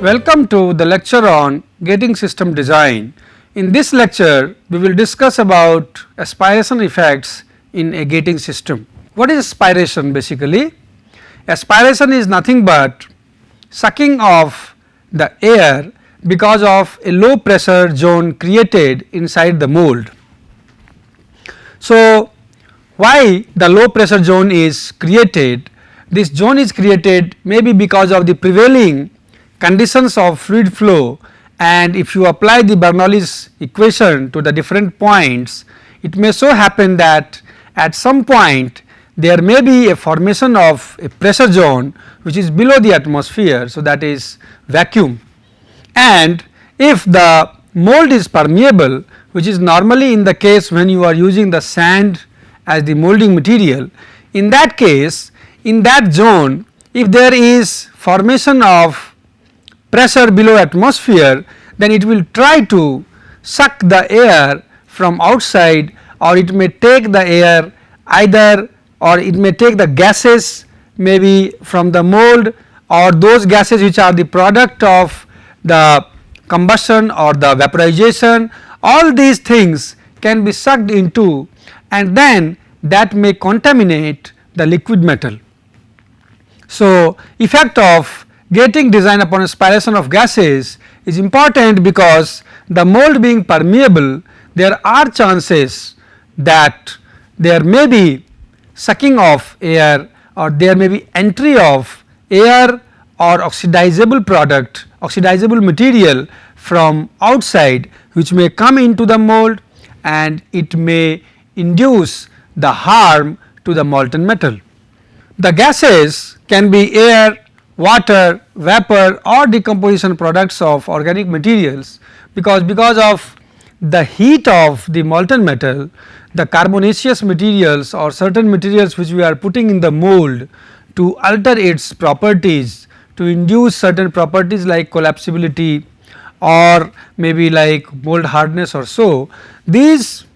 Welcome to the lecture on gating system design. In this lecture, we will discuss about aspiration effects in a gating system. What is aspiration basically? Aspiration is nothing but sucking of the air because of a low pressure zone created inside the mold. So, why the low pressure zone is created? This zone is created maybe because of the prevailing conditions of fluid flow, and if you apply the Bernoulli's equation to the different points, it may so happen that at some point there may be a formation of a pressure zone which is below the atmosphere. So, that is vacuum, and if the mold is permeable, which is normally in the case when you are using the sand as the molding material, in that case in that zone if there is formation of pressure below atmosphere, then it will try to suck the air from outside, or it may take the air either, or it may take the gases maybe from the mold, or those gases which are the product of the combustion or the vaporization. All these things can be sucked into, and then that may contaminate the liquid metal. So, effect of gating design upon aspiration of gases is important because the mold being permeable, there are chances that there may be sucking of air, or there may be entry of air or oxidizable product, oxidizable material from outside, which may come into the mold, and it may induce the harm to the molten metal. The gases can be air, water, vapor, or decomposition products of organic materials, because of the heat of the molten metal, the carbonaceous materials or certain materials which we are putting in the mold to alter its properties, to induce certain properties like collapsibility or maybe like mold hardness or so. These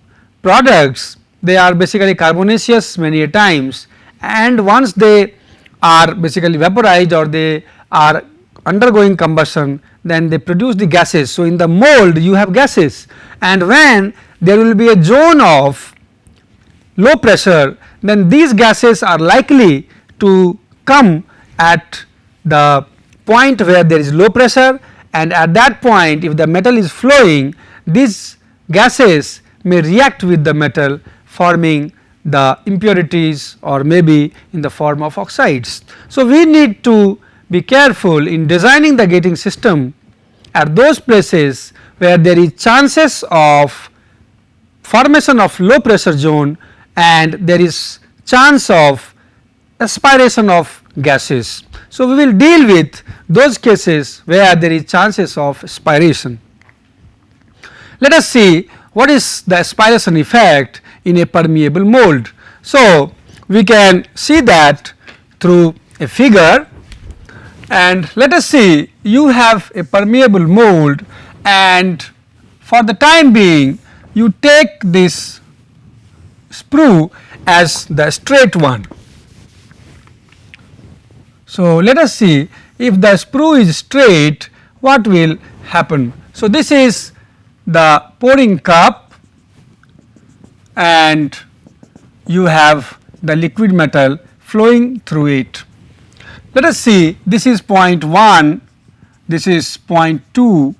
products, they are basically carbonaceous many a times, and once they are basically vaporized or they are undergoing combustion, then they produce the gases. So, in the mold you have gases, and when there will be a zone of low pressure, then these gases are likely to come at the point where there is low pressure, and at that point if the metal is flowing, these gases may react with the metal, forming the impurities or maybe in the form of oxides. So, we need to be careful in designing the gating system at those places where there is chances of formation of low pressure zone and there is chance of aspiration of gases. So, we will deal with those cases where there is chances of aspiration. Let us see what is the aspiration effect in a permeable mold. So, we can see that through a figure, and let us see, you have a permeable mold, and for the time being you take this sprue as the straight one. So, let us see if the sprue is straight, what will happen. So, this is the pouring cup, and you have the liquid metal flowing through it. Let us see, this is point 1, this is point 2,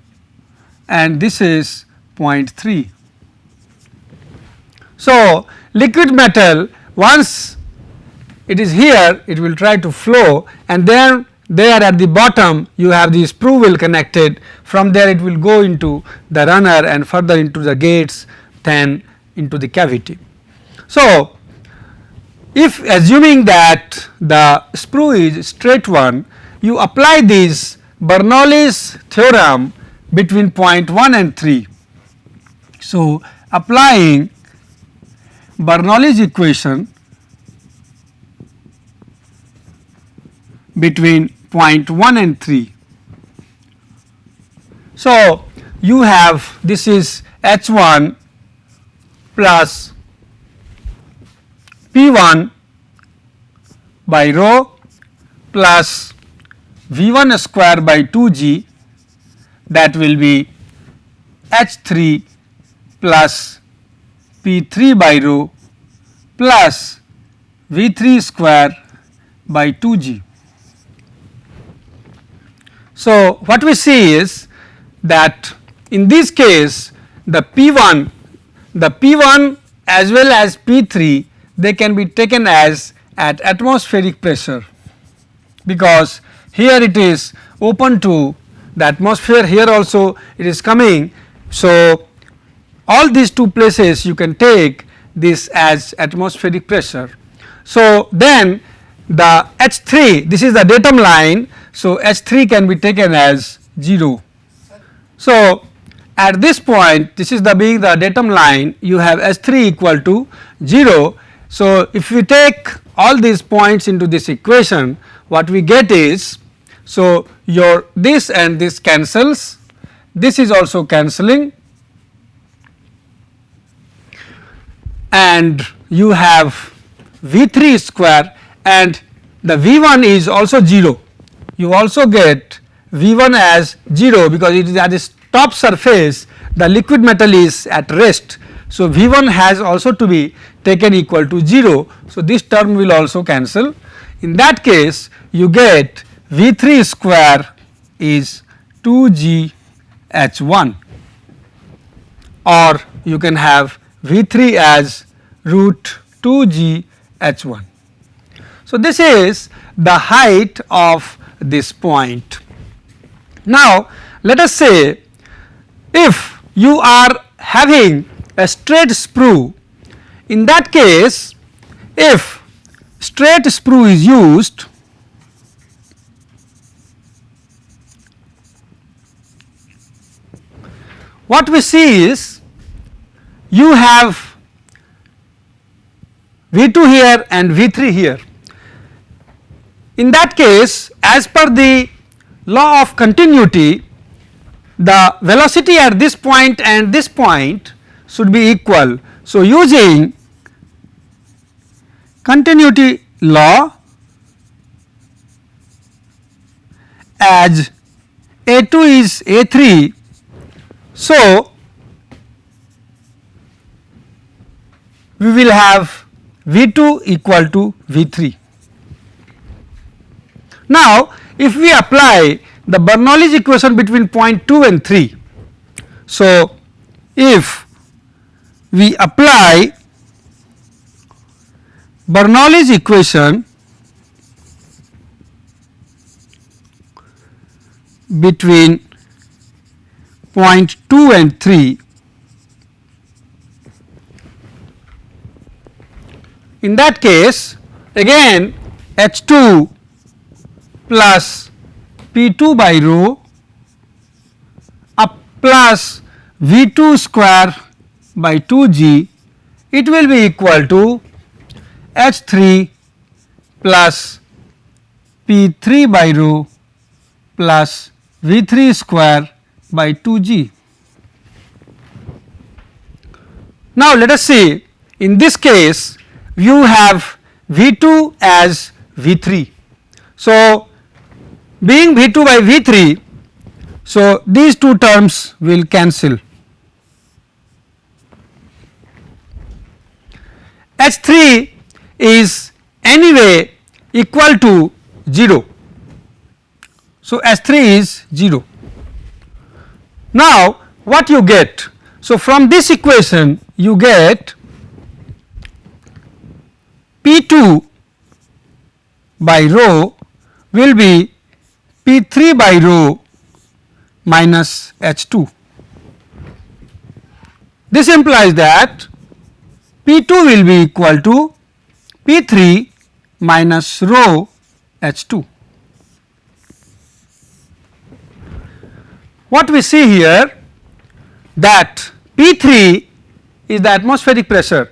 and this is point 3. So, liquid metal, once it is here, it will try to flow, and then there at the bottom you have the sprue wheel connected. From there it will go into the runner and further into the gates, then into the cavity. So, if assuming that the sprue is straight one, you apply this Bernoulli's theorem between point 1 and 3. So, applying Bernoulli's equation between point 1 and 3. So, you have, this is H1 plus P1 by rho plus V1 square by 2g that will be H3 plus P3 by rho plus V3 square by 2G. So, what we see is that in this case the P1 as well as P3, they can be taken as at atmospheric pressure, because here it is open to the atmosphere, here also it is coming. So, all these two places you can take this as atmospheric pressure. So, then the H3, this is the datum line. So, H3 can be taken as 0. So, at this point, this is the being the datum line, you have H3 equal to 0. So, if we take all these points into this equation, what we get is, so your this and this cancels, this is also cancelling, and you have V3 square, and the V1 is also 0. You also get V1 as 0, because it is at this top surface the liquid metal is at rest. So, V1 has also to be taken equal to 0. So, this term will also cancel. In that case you get V3 square is 2G H1, or you can have V3 as root 2G H1. So, this is the height of this point. Now, let us say if you are having a straight sprue, in that case if straight sprue is used, what we see is you have V2 here and V3 here. In that case, as per the law of continuity, the velocity at this point and this point should be equal. So, using continuity law, as A2 is A3, so we will have V2 equal to V3. Now, if we apply the Bernoulli's equation between point 2 and 3, so if we apply Bernoulli's equation between point 2 and 3, in that case again H2 plus P2 by rho up plus V2 square by 2G, it will be equal to H3 plus P3 by rho plus V3 square by 2G. Now, let us see, in this case you have V2 as V3. So, being V2 by V3, so these two terms will cancel. H3 is anyway equal to 0. So, H3 is 0. Now, what you get? So, from this equation you get P2 by rho will be P3 by rho minus H2. This implies that P2 will be equal to P3 minus rho H2. What we see here, that P3 is the atmospheric pressure.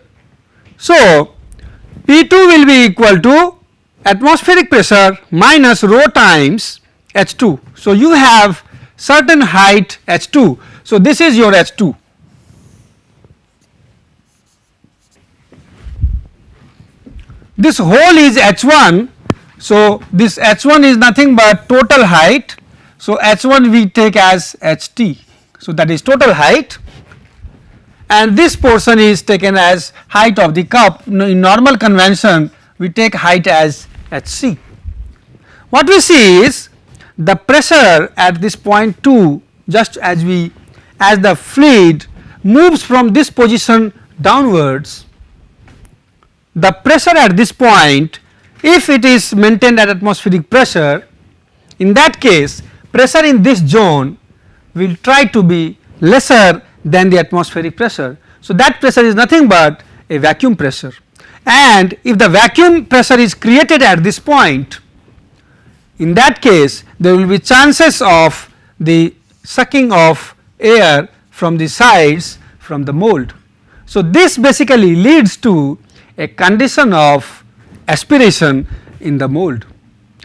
So, P2 will be equal to atmospheric pressure minus rho times H2. So, you have certain height H2. So, this is your H2. This whole is H1. So, this H1 is nothing but total height So, h1 we take as ht. So, that is total height, and this portion is taken as height of the cup. In normal convention we take height as hc. What we see is the pressure at this point 2, just as the fluid moves from this position downwards, the pressure at this point, if it is maintained at atmospheric pressure, in that case pressure in this zone will try to be lesser than the atmospheric pressure. So, that pressure is nothing but a vacuum pressure, and if the vacuum pressure is created at this point, in that case there will be chances of the sucking of air from the sides from the mold. So, this basically leads to a condition of aspiration in the mold.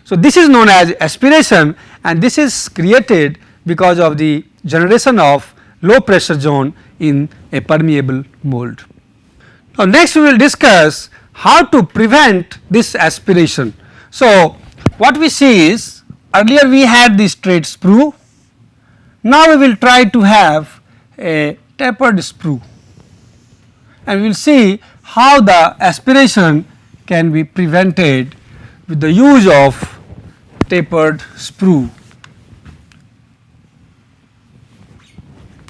So, this is known as aspiration, and this is created because of the generation of low pressure zone in a permeable mold. Now, next we will discuss how to prevent this aspiration. So, what we see is earlier we had the straight sprue, now we will try to have a tapered sprue, and we will see how the aspiration can be prevented with the use of tapered sprue.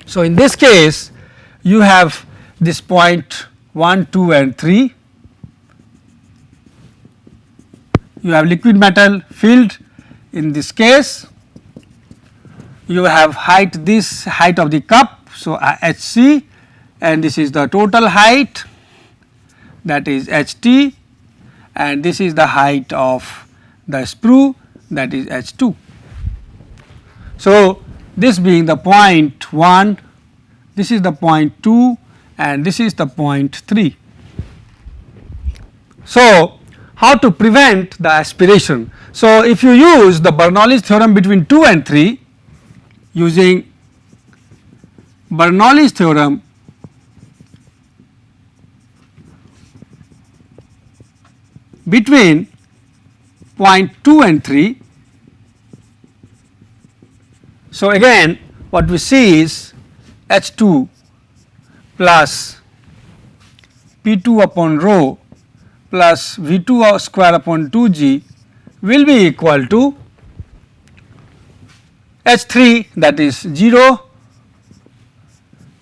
So, in this case you have this point 1, 2 and 3, you have liquid metal filled. In this case you have height, this height of the cup, so hc, and this is the total height, that is ht, and this is the height of the sprue, that is h2. So, this being the point 1, this is the point 2 and this is the point 3. So, how to prevent the aspiration? So, if you use the Bernoulli's theorem between 2 and 3, using Bernoulli's theorem between point 2 and 3. So, again what we see is H2 plus P2 upon rho plus V2 square upon 2g will be equal to H3, that is 0,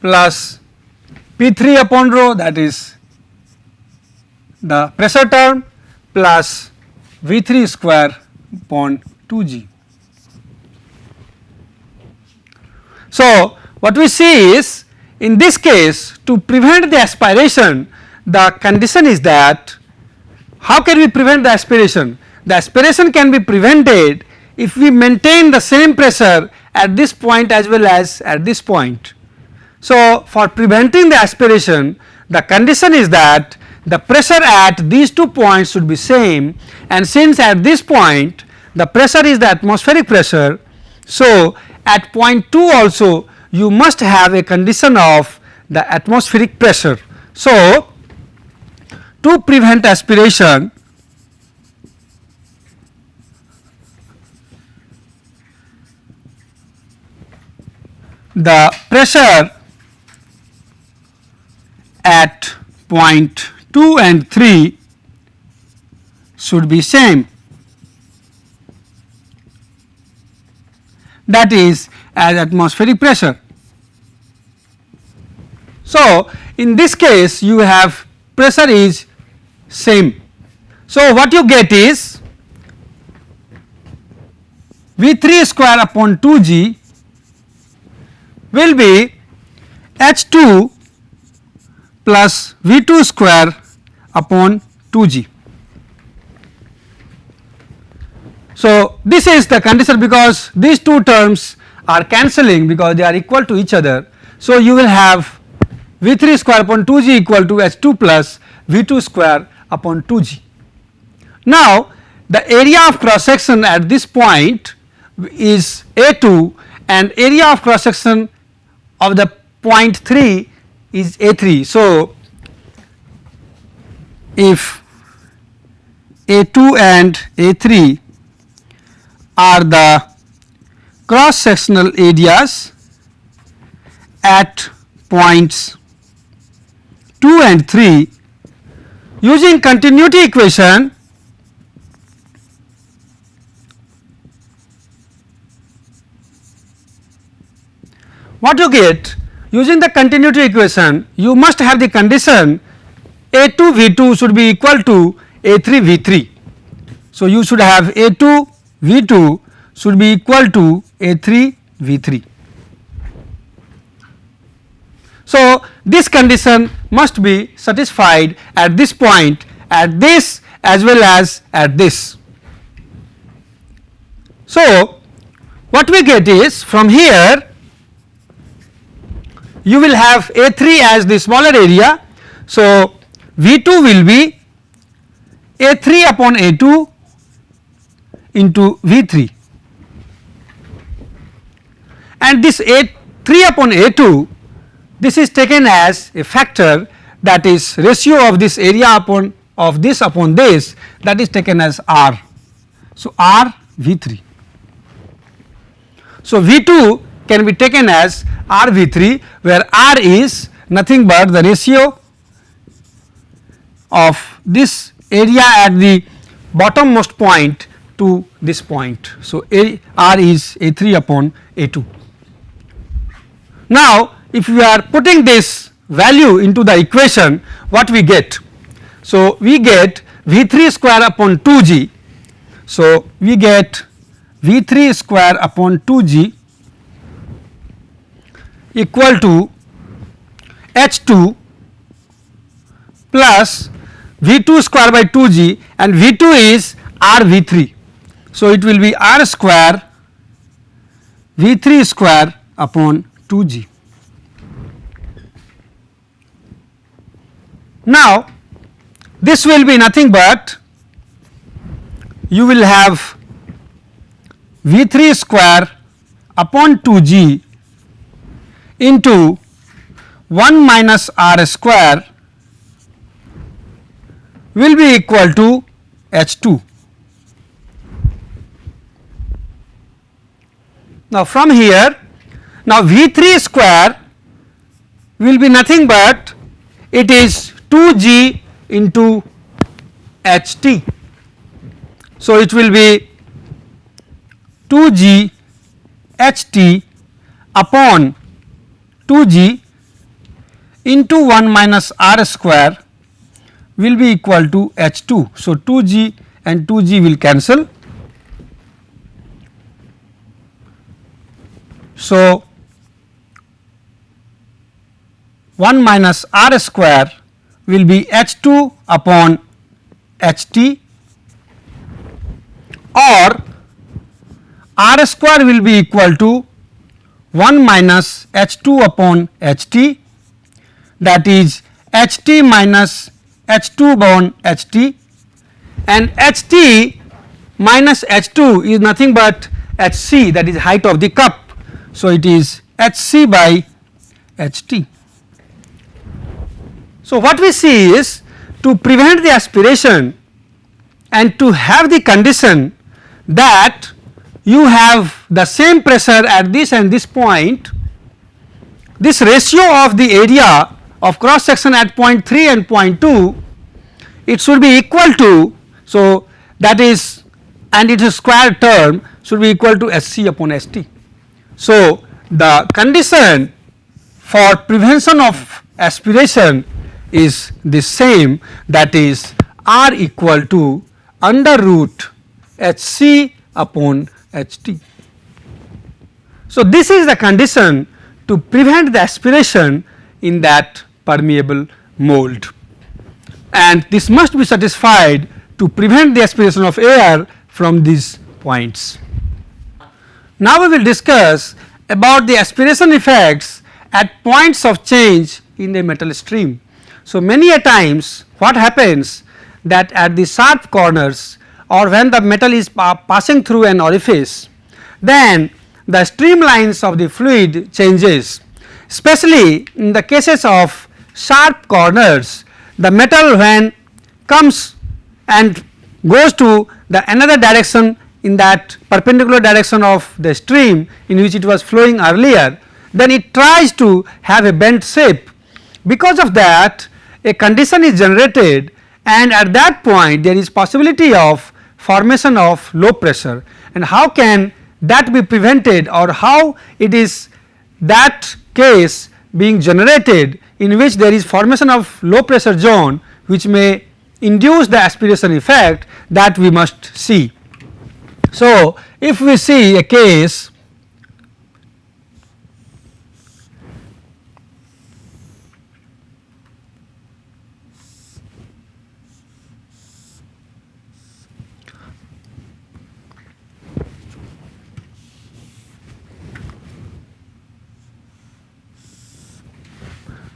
plus P3 upon rho, that is the pressure term, plus V3 square upon 2g. So, what we see is, in this case, to prevent the aspiration, the condition is that, how can we prevent the aspiration? The aspiration can be prevented if we maintain the same pressure at this point as well as at this point. So, for preventing the aspiration, the condition is that the pressure at these 2 points should be same, and since at this point the pressure is the atmospheric pressure, so at point 2 also you must have a condition of the atmospheric pressure. So, to prevent aspiration, the pressure at point 2 and 3 should be same, that is as atmospheric pressure. So, in this case you have pressure is same. So, what you get is V3 square upon 2g will be H2 plus V2 square upon 2g. So, this is the condition, because these two terms are cancelling because they are equal to each other. So, you will have V3 square upon 2g equal to H2 plus V2 square upon 2g. Now, the area of cross section at this point is A2 and area of cross section of the point 3 is A3. So, if A2 and A3 are the cross sectional areas at points 2 and 3 using continuity equation what you get using the continuity equation, you must have the condition A2 V2 should be equal to A3 V3. So, you should have A2 V2 should be equal to A3 V3. So, this condition must be satisfied at this point, at this as well as at this. So, what we get is from here you will have A3 as the smaller area. So, V2 will be A3 upon A2 into V3, and this A3 upon A2, this is taken as a factor, that is ratio of this area upon of this upon this, that is taken as R. So, R V3. So, V2 can be taken as R V3, where R is nothing but the ratio of this area at the bottommost point to this point. So, R is A3 upon A2. Now, if we are putting this value into the equation, what we get? So, we get V3 square upon 2g. So, we get V3 square upon 2g equal to H2 plus V2 square by 2g, and V2 is R V3. So, it will be R square V3 square upon 2g. Now, this will be nothing but you will have V3 square upon 2g into 1 minus R square will be equal to H2. Now, from here, now V3 square will be nothing but it is 2g into HT. So, it will be 2g HT upon 2g into 1 minus R square will be equal to H2. So, 2g and 2g will cancel. So, 1 minus R square will be H2 upon HT, or R square will be equal to 1 minus H2 upon HT, that is HT minus H2 upon HT, and HT minus H2 is nothing but HC, that is height of the cup. So, it is HC by HT. So, what we see is to prevent the aspiration and to have the condition that you have the same pressure at this and this point, this ratio of the area of cross section at point 3 and point 2, it should be equal to, so that is, and its square term should be equal to SC upon ST. So, the condition for prevention of aspiration is the same, that is R equal to under root HC upon HT. So, this is the condition to prevent the aspiration in that permeable mold, and this must be satisfied to prevent the aspiration of air from these points. Now, we will discuss about the aspiration effects at points of change in the metal stream. So, many a times what happens that at the sharp corners or when the metal is passing through an orifice, then the streamlines of the fluid changes, especially in the cases of sharp corners. The metal when comes and goes to the another direction in that perpendicular direction of the stream in which it was flowing earlier, then it tries to have a bent shape. Because of that, a condition is generated, and at that point there is possibility of formation of low pressure. And how can that be prevented, or how it is that case being generated in which there is formation of low pressure zone which may induce the aspiration effect, that we must see. So, if we see a case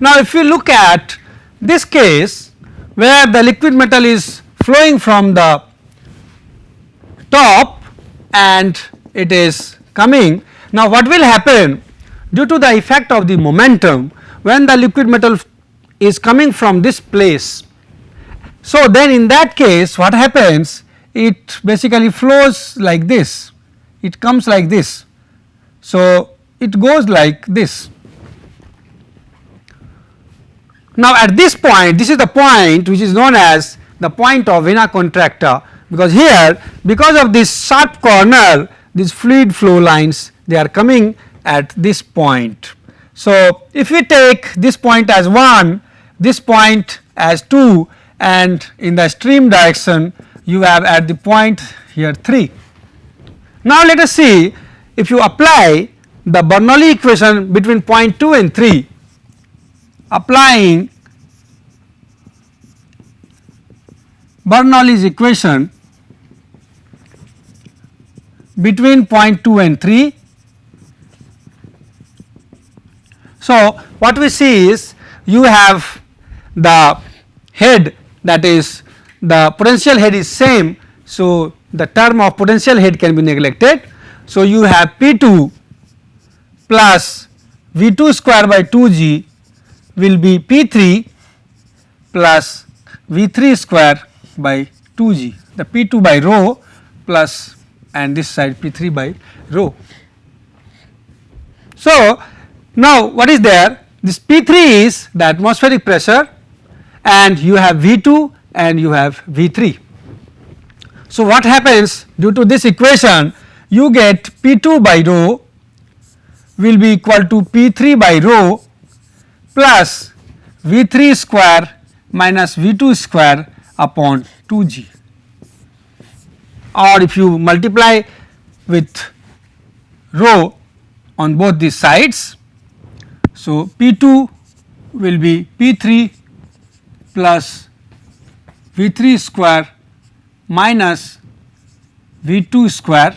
now, if we look at this case where the liquid metal is flowing from the top and it is coming. Now, what will happen due to the effect of the momentum when the liquid metal is coming from this place? So, then in that case what happens, it basically flows like this, it comes like this. So, it goes like this. Now, at this point, this is the point which is known as the point of vena contracta, because here, because of this sharp corner, these fluid flow lines, they are coming at this point. So, if we take this point as 1, this point as 2, and in the stream direction you have at the point here 3. Now, let us see if you apply the Bernoulli equation between point 2 and 3, applying Bernoulli's equation between point 2 and 3. So, what we see is you have the head, that is the potential head is same. So, the term of potential head can be neglected. So, you have P 2 plus V 2 square by 2 g will be P 3 plus V 3 square by 2 g, the P 2 by rho plus, and this side P 3 by rho. So, now what is there? This P 3 is the atmospheric pressure, and you have V 2 and you have V 3. So, what happens due to this equation, you get P 2 by rho will be equal to P 3 by rho plus V 3 square minus V 2 square upon 2 g, or if you multiply with rho on both these sides. So, P 2 will be P 3 plus V 3 square minus V 2 square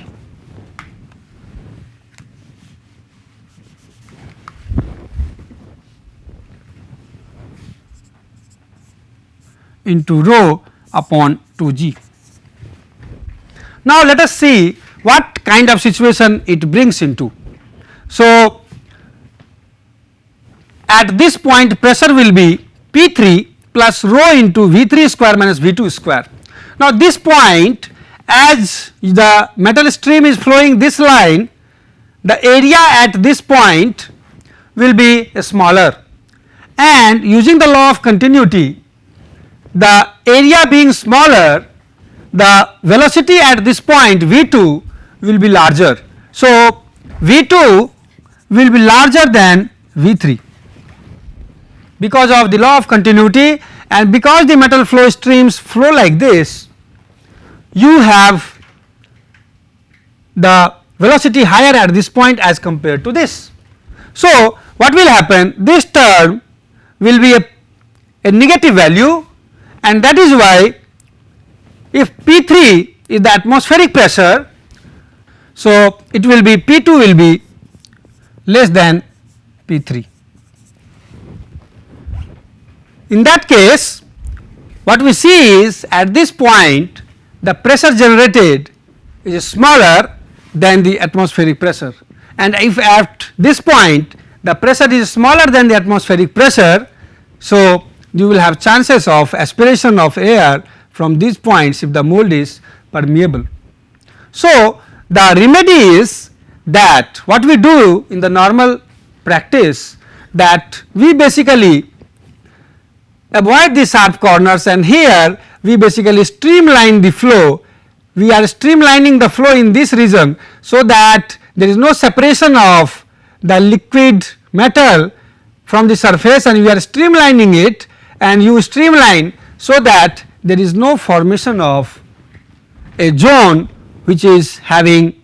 into rho upon 2 g. Now, let us see what kind of situation it brings into. So, at this point pressure will be P 3 plus rho into V 3 square minus V 2 square. Now, this point, as the metal stream is flowing this line, the area at this point will be smaller, and using the law of continuity, the area being smaller, the velocity at this point V 2 will be larger. So, V 2 will be larger than V 3 because of the law of continuity, and because the metal flow streams flow like this, you have the velocity higher at this point as compared to this. So, what will happen? This term will be a negative value, and that is why if P 3 is the atmospheric pressure, so it will be P 2 will be less than P 3. In that case, what we see is at this point the pressure generated is smaller than the atmospheric pressure, and if at this point the pressure is smaller than the atmospheric pressure, so you will have chances of aspiration of air from these points if the mold is permeable. So, the remedy is that what we do in the normal practice, that we basically avoid the sharp corners, and here we basically streamline the flow. We are streamlining the flow in this region, so that there is no separation of the liquid metal from the surface, and we are streamlining it, and you streamline so that there is no formation of a zone which is having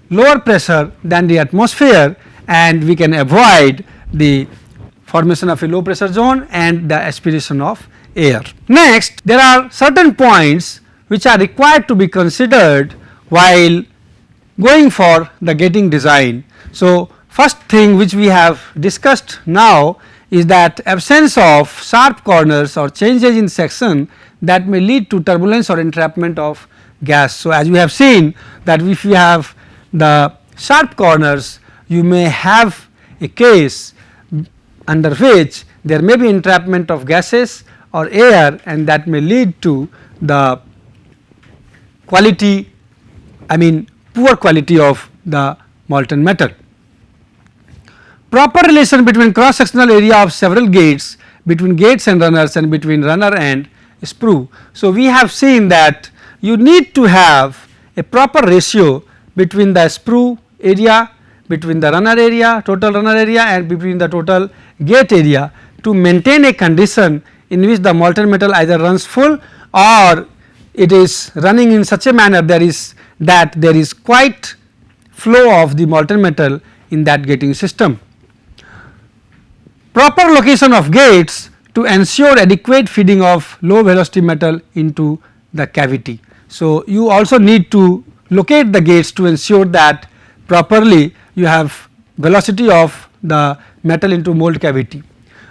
lower pressure than the atmosphere, and we can avoid the formation of a low pressure zone and the aspiration of air. Next, there are certain points which are required to be considered while going for the gating design. So, first thing which we have discussed now is that absence of sharp corners or changes in section that may lead to turbulence or entrapment of gas. So, as we have seen that if you have the sharp corners, you may have a case under which there may be entrapment of gases or air, and that may lead to the quality, poor quality of the molten metal. Proper relation between cross sectional area of several gates, between gates and runners, and between runner and sprue. So, we have seen that you need to have a proper ratio between the sprue area, between the runner area, total runner area, and between the total gate area to maintain a condition in which the molten metal either runs full or it is running in such a manner there is quite flow of the molten metal in that gating system. Proper location of gates to ensure adequate feeding of low velocity metal into the cavity. So, you also need to locate the gates to ensure that properly you have velocity of the metal into mold cavity.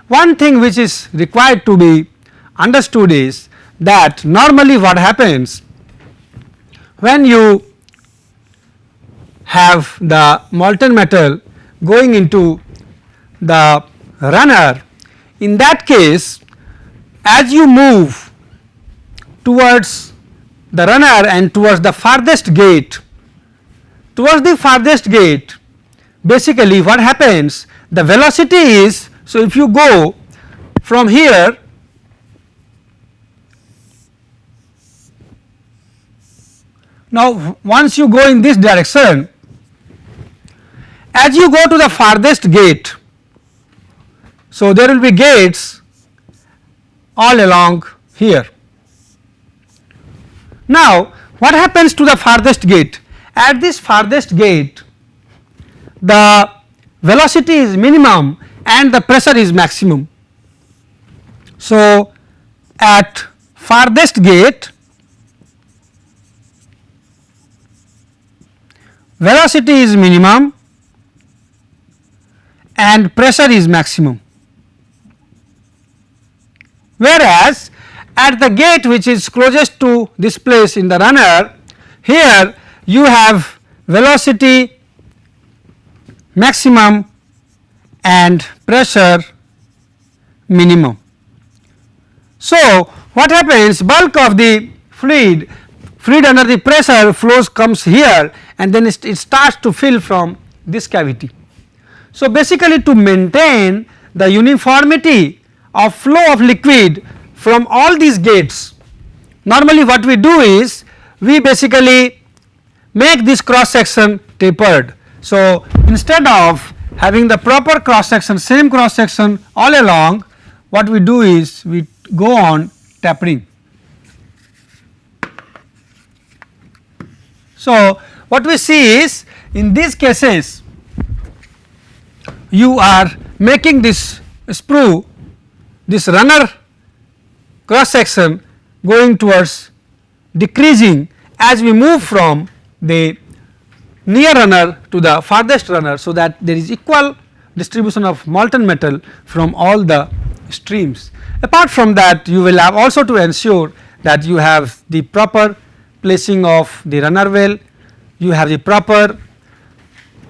One thing which is required to be understood is that normally what happens when you have the molten metal going into the runner, in that case as you move towards the runner and towards the farthest gate, basically what happens, the velocity is, so if you go from here now, once you go in this direction, as you go to the farthest gate, so there will be gates all along here. Now, what happens to the farthest gate? At this farthest gate, the velocity is minimum and the pressure is maximum. So, at farthest gate, velocity is minimum and pressure is maximum, whereas at the gate which is closest to this place in the runner, here you have velocity maximum and pressure minimum. So, what happens, bulk of the fluid under the pressure flows comes here, and then it starts to fill from this cavity. So, basically to maintain the uniformity of flow of liquid from all these gates, normally what we do is we basically make this cross section tapered. So, instead of having the proper cross section, same cross section all along, what we do is we go on tapering. So, what we see is in these cases you are making this sprue, this runner cross section going towards decreasing as we move from the near runner to the farthest runner, so that there is equal distribution of molten metal from all the streams. Apart from that, you will have also to ensure that you have the proper placing of the runner well, you have the proper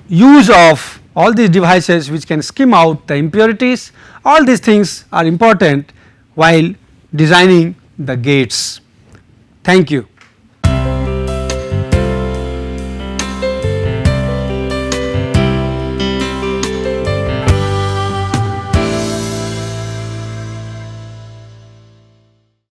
use of all these devices which can skim out the impurities. All these things are important while designing the gates. Thank you.